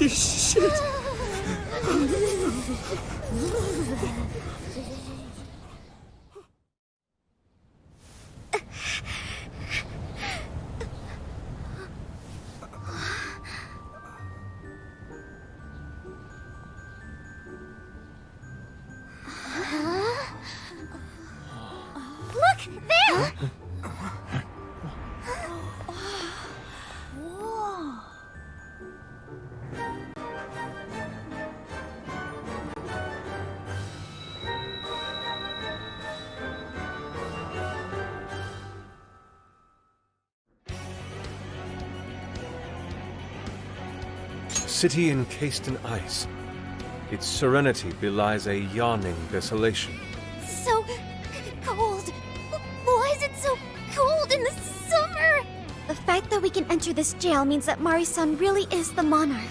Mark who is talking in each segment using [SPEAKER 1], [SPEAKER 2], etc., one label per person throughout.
[SPEAKER 1] Shit!
[SPEAKER 2] Look! There!
[SPEAKER 1] City encased in ice. Its serenity belies a yawning desolation.
[SPEAKER 2] So cold. Why is it so cold in the summer? The fact that we can enter this jail means that Mari-san really is the monarch.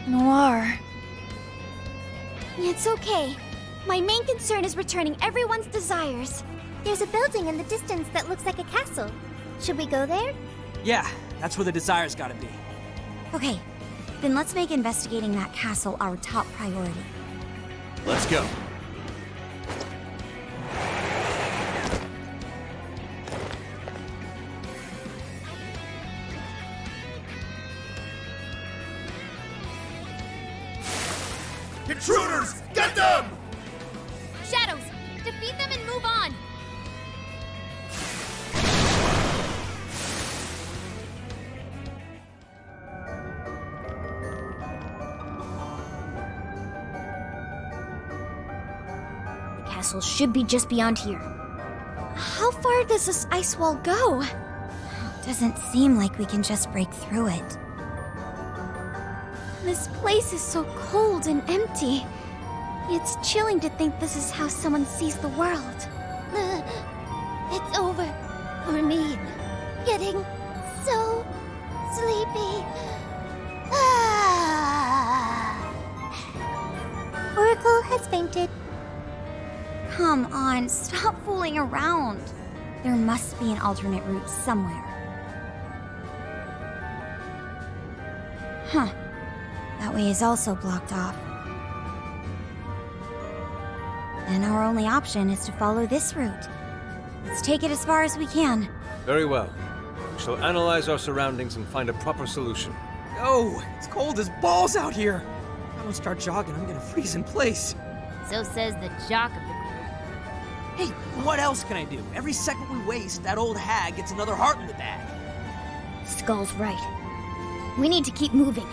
[SPEAKER 3] Noir.
[SPEAKER 2] It's okay. My main concern is returning everyone's desires. There's a building in the distance that looks like a castle. Should we go there?
[SPEAKER 4] Yeah, that's where the desires gotta be.
[SPEAKER 3] Okay, then let's make investigating that castle our top priority.
[SPEAKER 5] Let's go. Intruders! Get them!
[SPEAKER 2] Shadows! Defeat them and move on!
[SPEAKER 3] The castle should be just beyond here.
[SPEAKER 2] How far does this ice wall go?
[SPEAKER 3] Doesn't seem like we can just break through it.
[SPEAKER 2] This place is so cold and empty. It's chilling to think this is how someone sees the world. It's over for me. Getting so sleepy. Oracle has fainted.
[SPEAKER 3] Come on, stop fooling around. There must be an alternate route somewhere. Huh. That way is also blocked off. And our only option is to follow this route. Let's take it as far as we can.
[SPEAKER 1] Very well. We shall analyze our surroundings and find a proper solution.
[SPEAKER 4] Oh, it's cold as balls out here. If I don't start jogging, I'm gonna freeze in place.
[SPEAKER 6] So says the jock of the group.
[SPEAKER 4] Hey, what else can I do? Every second we waste, that old hag gets another heart in the bag.
[SPEAKER 3] Skull's right. We need to keep moving.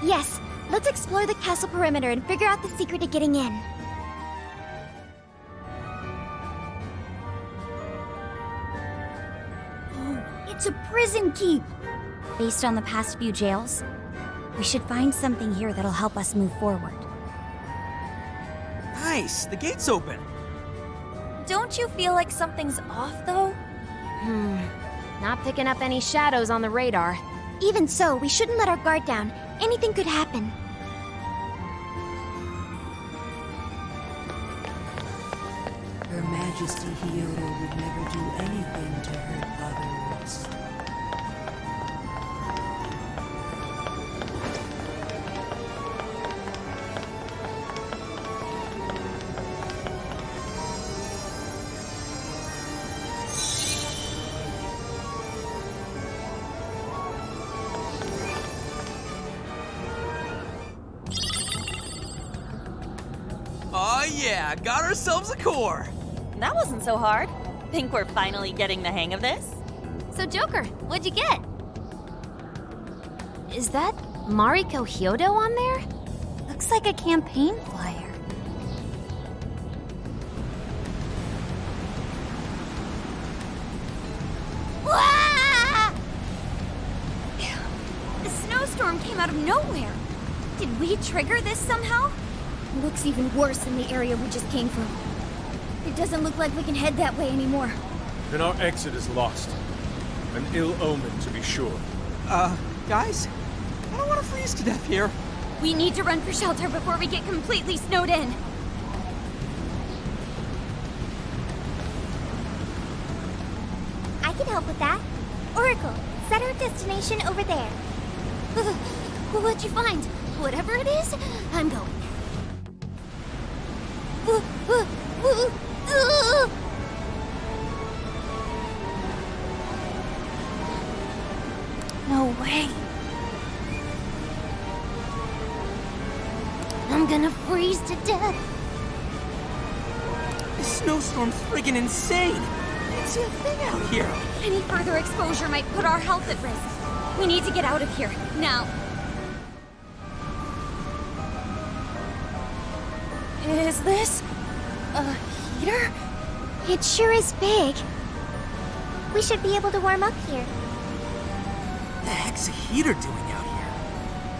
[SPEAKER 2] Yes, let's explore the castle perimeter and figure out the secret to getting in.
[SPEAKER 3] It's a prison keep! Based on the past few jails, we should find something here that'll help us move forward.
[SPEAKER 4] Nice, the gate's open.
[SPEAKER 3] Don't you feel like something's off, though?
[SPEAKER 6] Not picking up any shadows on the radar.
[SPEAKER 2] Even so, we shouldn't let our guard down. Anything could happen.
[SPEAKER 7] Her Majesty Hyodo would never do anything to hurt others.
[SPEAKER 4] Oh yeah, got ourselves a core.
[SPEAKER 8] That wasn't so hard. Think we're finally getting the hang of this?
[SPEAKER 6] So Joker, what'd you get? Is that Mariko Hyodo on there?
[SPEAKER 3] Looks like a campaign flyer.
[SPEAKER 2] Wah!
[SPEAKER 3] The snowstorm came out of nowhere. Did we trigger this somehow?
[SPEAKER 2] Looks even worse than the area we just came from. It doesn't look like we can head that way anymore.
[SPEAKER 1] Then our exit is lost. An ill omen, to be sure.
[SPEAKER 4] Guys? I don't want to freeze to death here.
[SPEAKER 3] We need to run for shelter before we get completely snowed in.
[SPEAKER 2] I can help with that. Oracle, set our destination over there. What'd you find? Whatever it is, I'm going. No way. I'm gonna freeze to death.
[SPEAKER 4] This snowstorm's friggin' insane. I can't see a thing out here.
[SPEAKER 3] Any further exposure might put our health at risk. We need to get out of here, now. Is this a heater?
[SPEAKER 2] It sure is big. We should be able to warm up here.
[SPEAKER 4] What the heck's a heater doing out here?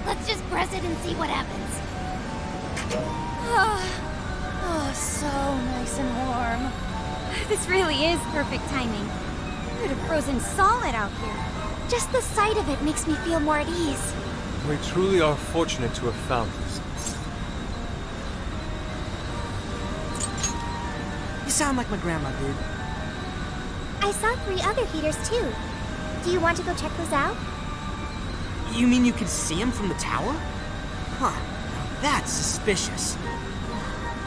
[SPEAKER 2] Let's just press it and see what happens.
[SPEAKER 3] Oh, so nice and warm. This really is perfect timing. I'd have frozen solid out here.
[SPEAKER 2] Just the sight of it makes me feel more at ease.
[SPEAKER 1] We truly are fortunate to have found this.
[SPEAKER 4] You sound like my grandma, dude.
[SPEAKER 2] I saw 3 other heaters too. Do you want to go check those out?
[SPEAKER 4] You mean you could see him from the tower? Huh. Now that's suspicious.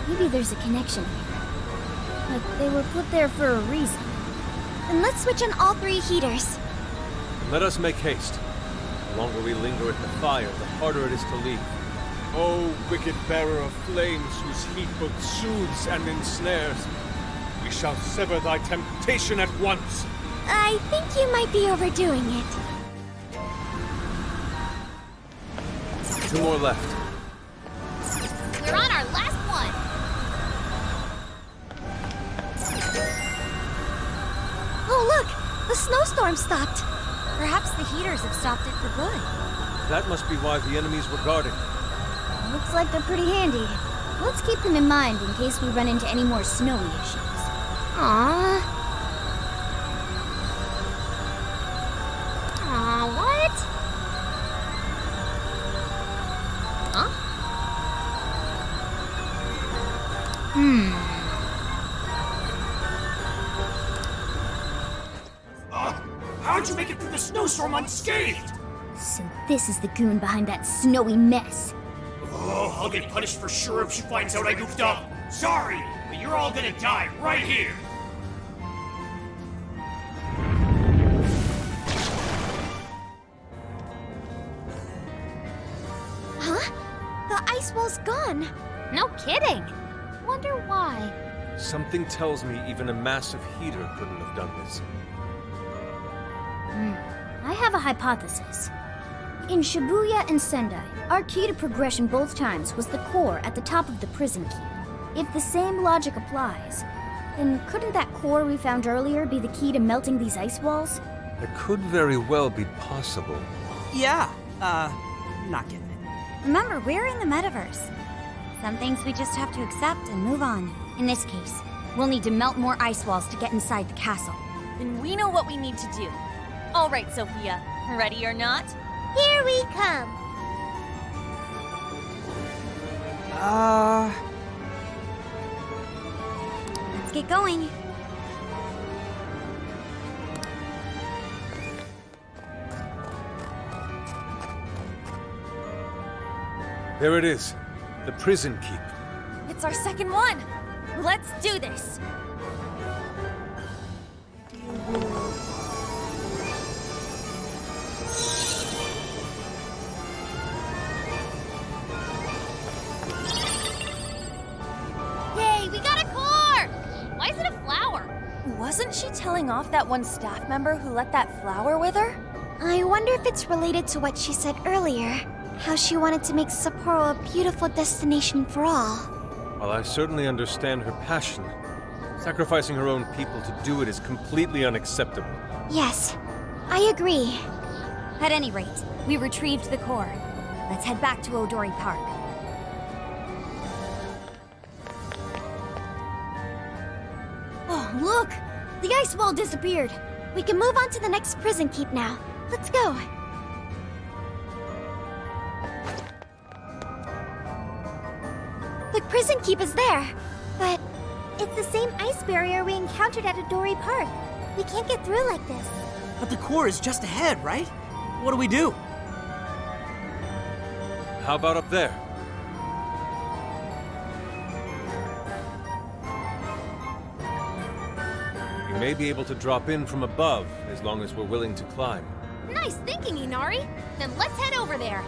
[SPEAKER 2] Maybe there's a connection here. Like they were put there for a reason. Then let's switch on all 3 heaters.
[SPEAKER 1] Let us make haste. The longer we linger at the fire, the harder it is to leave. O wicked bearer of flames, whose heat both soothes and ensnares, we shall sever thy temptation at once.
[SPEAKER 2] I think you might be overdoing it.
[SPEAKER 1] 2 more left.
[SPEAKER 2] We're on our last one. Oh, look! The snowstorm stopped.
[SPEAKER 3] Perhaps the heaters have stopped it for good.
[SPEAKER 1] That must be why the enemies were guarding.
[SPEAKER 2] Looks like they're pretty handy. Let's keep them in mind in case we run into any more snowy issues. Aww. Aw, what? Huh?
[SPEAKER 5] How'd you make it through the snowstorm unscathed?
[SPEAKER 2] So this is the goon behind that snowy mess.
[SPEAKER 5] Oh, I'll get punished for sure if she finds out I goofed up. Sorry, but you're all gonna die right here.
[SPEAKER 2] Huh? The ice wall's gone.
[SPEAKER 6] No kidding. Wonder why.
[SPEAKER 1] Something tells me even a massive heater couldn't have done this.
[SPEAKER 2] I have a hypothesis. In Shibuya and Sendai, our key to progression both times was the core at the top of the prison keep. If the same logic applies, then couldn't that core we found earlier be the key to melting these ice walls?
[SPEAKER 1] It could very well be possible.
[SPEAKER 4] Yeah, not getting it.
[SPEAKER 3] Remember, we're in the metaverse. Some things we just have to accept and move on. In this case, we'll need to melt more ice walls to get inside the castle.
[SPEAKER 8] Then we know what we need to do. All right, Sophia. Ready or not?
[SPEAKER 2] Here we come.
[SPEAKER 3] Let's get going.
[SPEAKER 1] There it is. The prison keep.
[SPEAKER 8] It's our second one. Let's do this.
[SPEAKER 2] Yay, we got a core! Why is it a flower?
[SPEAKER 8] Wasn't she telling off that one staff member who let that flower with her?
[SPEAKER 2] I wonder if it's related to what she said earlier. How she wanted to make Sapporo a beautiful destination for all.
[SPEAKER 1] While I certainly understand her passion, sacrificing her own people to do it is completely unacceptable.
[SPEAKER 2] Yes, I agree.
[SPEAKER 3] At any rate, we retrieved the core. Let's head back to Odori Park.
[SPEAKER 2] Oh, look! The ice wall disappeared. We can move on to the next prison keep now. Let's go. The prison keep is there, but it's the same ice barrier we encountered at Odori Park. We can't get through like this.
[SPEAKER 4] But the core is just ahead, right? What do we do?
[SPEAKER 1] How about up there? We may be able to drop in from above, as long as we're willing to climb.
[SPEAKER 6] Nice thinking, Inari. Then let's head over there.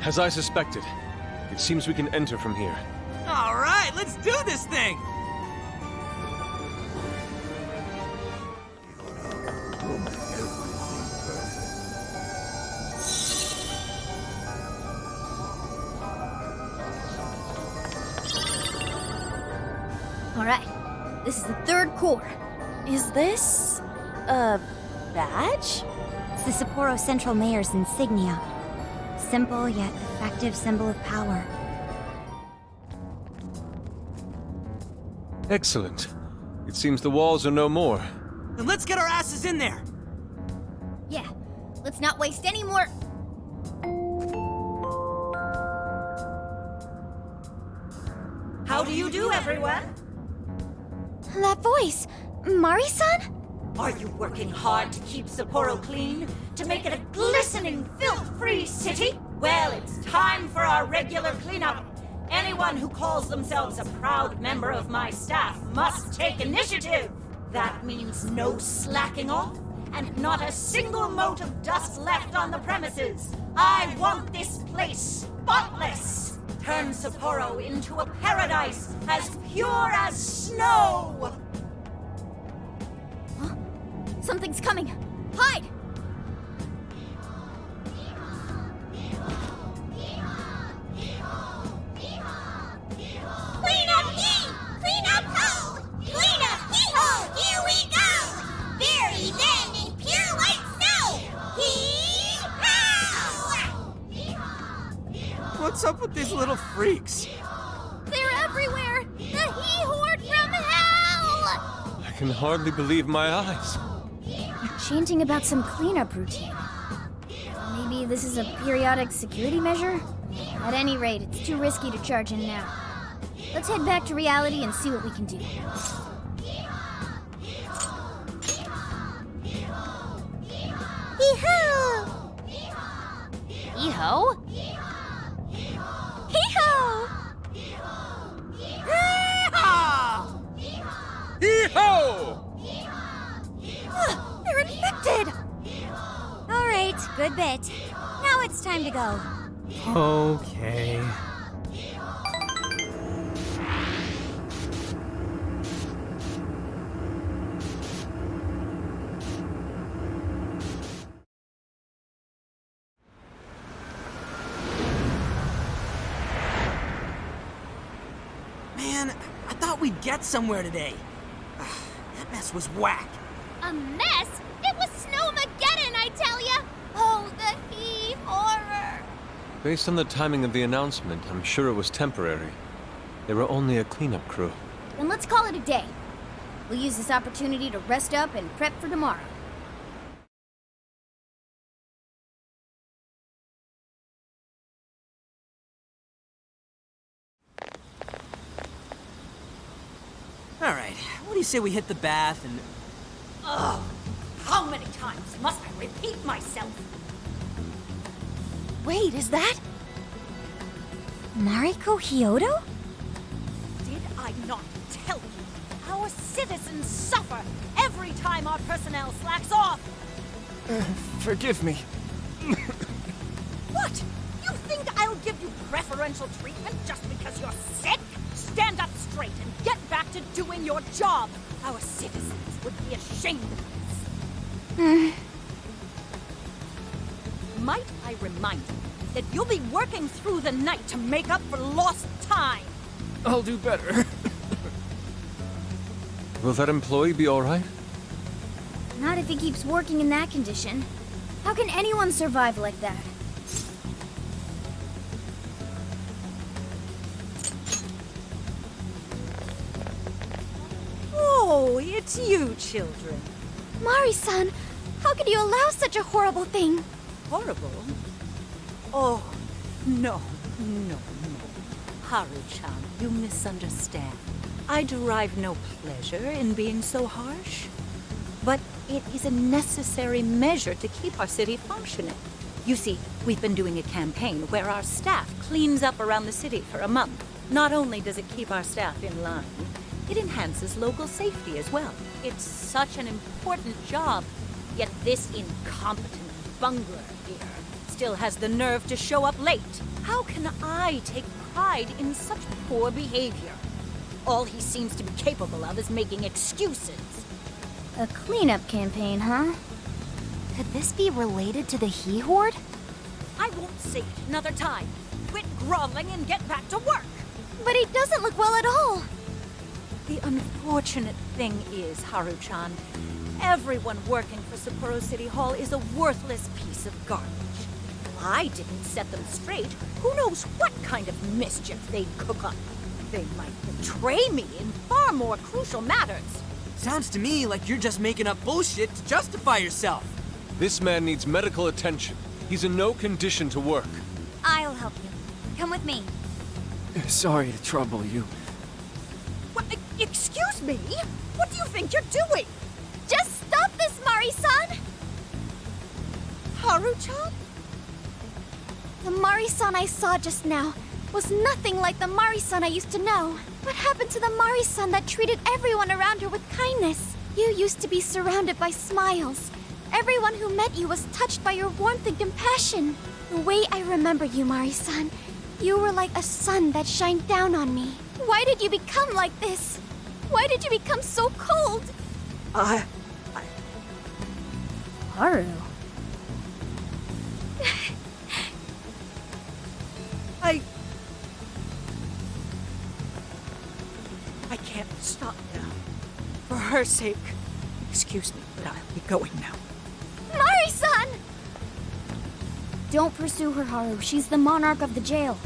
[SPEAKER 1] As I suspected, it seems we can enter from here.
[SPEAKER 4] All right, let's do this thing!
[SPEAKER 3] Alright, this is the third core.
[SPEAKER 8] Is this a badge?
[SPEAKER 3] It's the Sapporo Central Mayor's insignia. Simple yet effective symbol of power.
[SPEAKER 1] Excellent. It seems the walls are no more.
[SPEAKER 4] Then let's get our asses in there!
[SPEAKER 2] Yeah, let's not waste any more.
[SPEAKER 7] How do you do, everyone?
[SPEAKER 2] That voice, Mari-san?
[SPEAKER 7] Are you working hard to keep Sapporo clean? To make it a glistening, filth-free city? Well, it's time for our regular cleanup. Anyone who calls themselves a proud member of my staff must take initiative. That means no slacking off, and not a single mote of dust left on the premises. I want this place spotless. Turn Sapporo into a paradise as pure as snow.
[SPEAKER 2] Something's coming. Hide! Clean up ye! Clean up ho! Clean up hee-ho! Here we go! Bury them in pure white snow! Hee-ho!
[SPEAKER 4] What's up with these little freaks?
[SPEAKER 2] They're everywhere! The he-horde from hell!
[SPEAKER 1] I can hardly believe my eyes.
[SPEAKER 2] Chanting about some cleanup routine. Maybe this is a periodic security measure? At any rate, it's too risky to charge in now. Let's head back to reality and see what we can do. Hee-ho!
[SPEAKER 6] Eho?
[SPEAKER 2] Hee-ho!
[SPEAKER 1] Hee-ho!
[SPEAKER 2] They're infected!
[SPEAKER 3] Alright, good bit. Now it's time to go.
[SPEAKER 4] Okay. Man, I thought we'd get somewhere today. That mess was whack.
[SPEAKER 2] A mess? It was Snowmageddon, I tell ya! Oh, the he-horror!
[SPEAKER 1] Based on the timing of the announcement, I'm sure it was temporary. They were only a cleanup crew.
[SPEAKER 2] Then let's call it a day. We'll use this opportunity to rest up and prep for tomorrow.
[SPEAKER 4] All right, what do you say we hit the bath and...
[SPEAKER 7] Ugh! How many times must I repeat myself?
[SPEAKER 3] Wait, is that... Mariko Hyodo?
[SPEAKER 7] Did I not tell you? Our citizens suffer every time our personnel slacks off.
[SPEAKER 1] Forgive me.
[SPEAKER 7] What? You think I'll give you preferential treatment just because you're sick? Stand up straight and get back to doing your job. Our citizens would be ashamed of this. Might I remind you that you'll be working through the night to make up for lost time?
[SPEAKER 1] I'll do better. Will that employee be all right?
[SPEAKER 2] Not if he keeps working in that condition. How can anyone survive like that?
[SPEAKER 7] Oh, it's you, children.
[SPEAKER 2] Mari-san, how could you allow such a horrible thing?
[SPEAKER 7] Horrible? Oh, no. Haru-chan, you misunderstand. I derive no pleasure in being so harsh. but it is a necessary measure to keep our city functioning. You see, we've been doing a campaign where our staff cleans up around the city for a month. Not only does it keep our staff in line, it enhances local safety as well. It's such an important job, yet this incompetent bungler here still has the nerve to show up late. How can I take pride in such poor behavior? All he seems to be capable of is making excuses.
[SPEAKER 3] A cleanup campaign, huh? Could this be related to the He Horde?
[SPEAKER 7] I won't say it another time. Quit groveling and get back to work.
[SPEAKER 3] But he doesn't look well at all.
[SPEAKER 7] The unfortunate thing is, Haru-chan, everyone working for Sapporo City Hall is a worthless piece of garbage. If I didn't set them straight, who knows what kind of mischief they'd cook up. They might betray me in far more crucial matters.
[SPEAKER 4] Sounds to me like you're just making up bullshit to justify yourself.
[SPEAKER 1] This man needs medical attention. He's in no condition to work.
[SPEAKER 3] I'll help you. Come with me.
[SPEAKER 9] Sorry to trouble you.
[SPEAKER 7] What? Excuse me? What do you think you're doing?
[SPEAKER 2] Just stop this, Mari-san!
[SPEAKER 7] Haru-chan?
[SPEAKER 2] The Mari-san I saw just now was nothing like the Mari-san I used to know. What happened to the Mari-san that treated everyone around her with kindness? You used to be surrounded by smiles. Everyone who met you was touched by your warmth and compassion. The way I remember you, Mari-san, you were like a sun that shined down on me. Why did you become like this? Why did you become so cold?
[SPEAKER 3] Haru.
[SPEAKER 7] I can't stop now. For her sake. Excuse me, but I'll be going now.
[SPEAKER 2] Mari-san!
[SPEAKER 3] Don't pursue her, Haru. She's the monarch of the jail.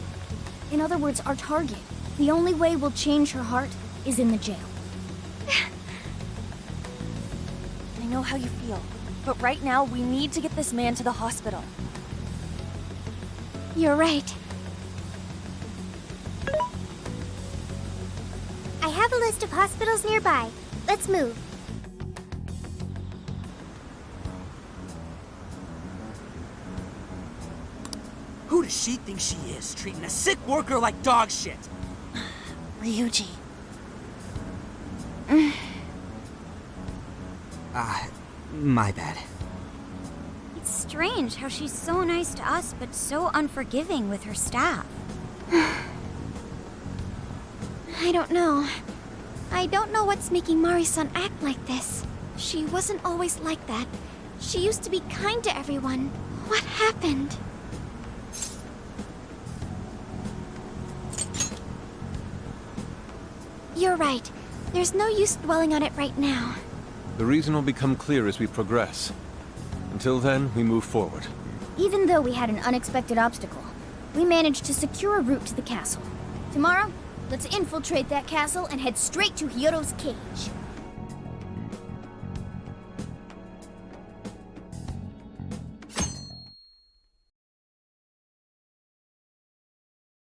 [SPEAKER 3] In other words, our target. The only way we'll change her heart is in the jail.
[SPEAKER 8] I know how you feel, but right now we need to get this man to the hospital.
[SPEAKER 2] You're right. I have a list of hospitals nearby. Let's move.
[SPEAKER 4] Who does she think she is, treating a sick worker like dog shit?
[SPEAKER 3] Ryuji.
[SPEAKER 4] My bad.
[SPEAKER 3] It's strange how she's so nice to us, but so unforgiving with her staff.
[SPEAKER 2] I don't know. I don't know what's making Mari-san act like this. She wasn't always like that. She used to be kind to everyone. What happened? You're right. There's no use dwelling on it right now.
[SPEAKER 1] The reason will become clear as we progress. Until then, we move forward.
[SPEAKER 3] Even though we had an unexpected obstacle, we managed to secure a route to the castle. Tomorrow, let's infiltrate that castle and head straight to Hyodo's cage.